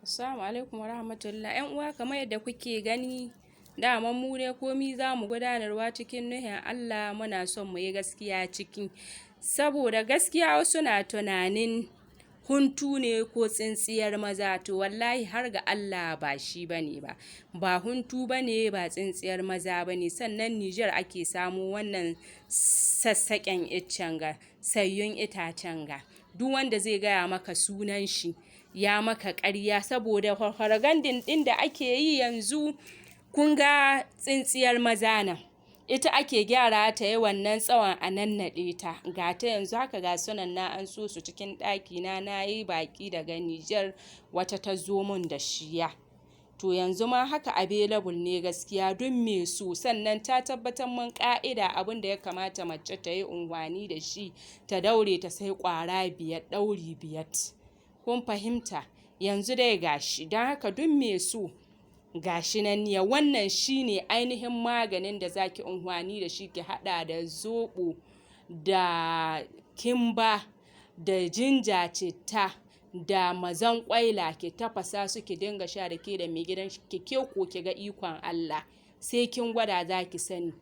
Assalamu alaikum wa rahmatullah. ‘Yan uwa, kamar yadda kuke gani, daman mu dai komi za mu gudanarwa cikin nuhin Allah, muna son mu yi gaskiya ciki. Saboda gaskiya wasu na tunanin huntu ne ko tsintsiyar maza, to wallahi har ga Allah ba shi bane ba. Ba huntu bane, ba tsintsiyar maza bane. Sannan Nijar ake samu wannan sassaƙen iccen ga, sayyun itacen ga. Duk wanda zai gaya maka sunan shi ya maka ƙarya, saboda farfagandin ɗin da ake yi yanzu, kun ga tsintsiyar maza nan ita ake gyara ta yi wannan tsawon a nannaɗe ta. Ga ta yanzu haka ga sunan na an so su cikin ɗaki na yi baƙi daga Nijar, wata ta zo mun da shiya. To yanzu ma haka available ne gaskiya duk me so. Sannan ta tabbatar mun ƙa'ida abin da ya kamata mace ta yi unhwani da shi, ta daure ta sai ƙwara 5 ɗauri 5. Kun fahimta? Yanzu dai gashi, don haka duk me so gashi nan ne. Wannan shine ainihin maganin da zaki unhwani da shi, ki haɗa da zoɓo da kimba da jinja citta da mazan ƙwaila, ki tafasa su ki dinga sha da ke da mai gidan ki, ke ko ki ga ikon Allah, sai kin gwada za ki sani.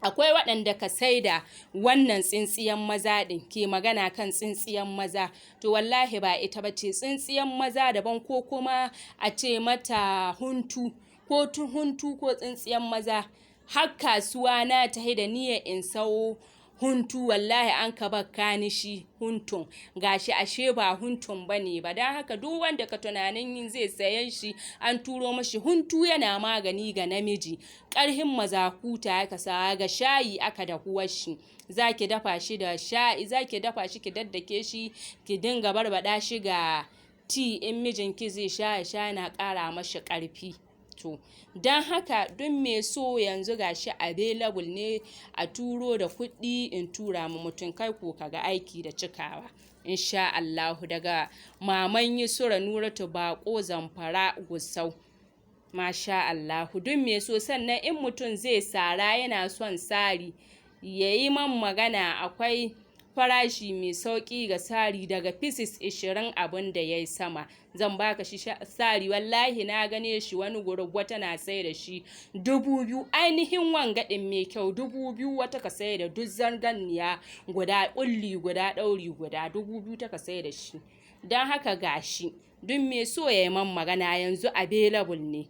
Akwai waɗanda ka saida wannan tsintsiyan maza ɗin, ke magana kan tsintsiyan maza, to wallahi ba ita ba ce. Tsintsiyan maza daban, ko kuma a ce mata huntu ko huntu ko tsintsiyan maza. Har kasuwa na tahi da niyyar in sau huntu, wallahi an ka bakka ni shi huntun, gashi ashe ba huntun bane ba. Don haka duk wanda ka tunanin yin zai sayan shi, an turo mashi huntu yana magani ga namiji, ƙarhin mazakuta ya kasawa, ga shayi aka dahuwar shi. Za ki dafa shi da shayi, za ki dafa shi ki daddake shi, ki dinga barbaɗa shi ga ti, in mijinki zai sha ya sha, yana ƙara mashi ƙarfi. To don haka duk me so yanzu gashi available ne, a turo da kuɗi in tura ma mutum, kai ko kaga aiki da cikawa insha Allahu. Daga Maman Yusra Nuratu Baƙo, Zamfara Gusau, masha Allahu. Duk me so. Sannan in mutum zai sara, yana son sari, yayi man magana, akwai farashi mai sauƙi ga sari daga pieces 20 abin da yayi sama, zan baka shi sari. Wallahi na gane shi wani gurub wata na sai da shi 2000, ainihin wangaɗin mai kyau 2000, wata ka sai da duk zanganniya guda, ƙulli guda, ɗauri guda 2000 ta ka sai da shi. Don haka gashi duk me so ya yi man magana, yanzu available ne.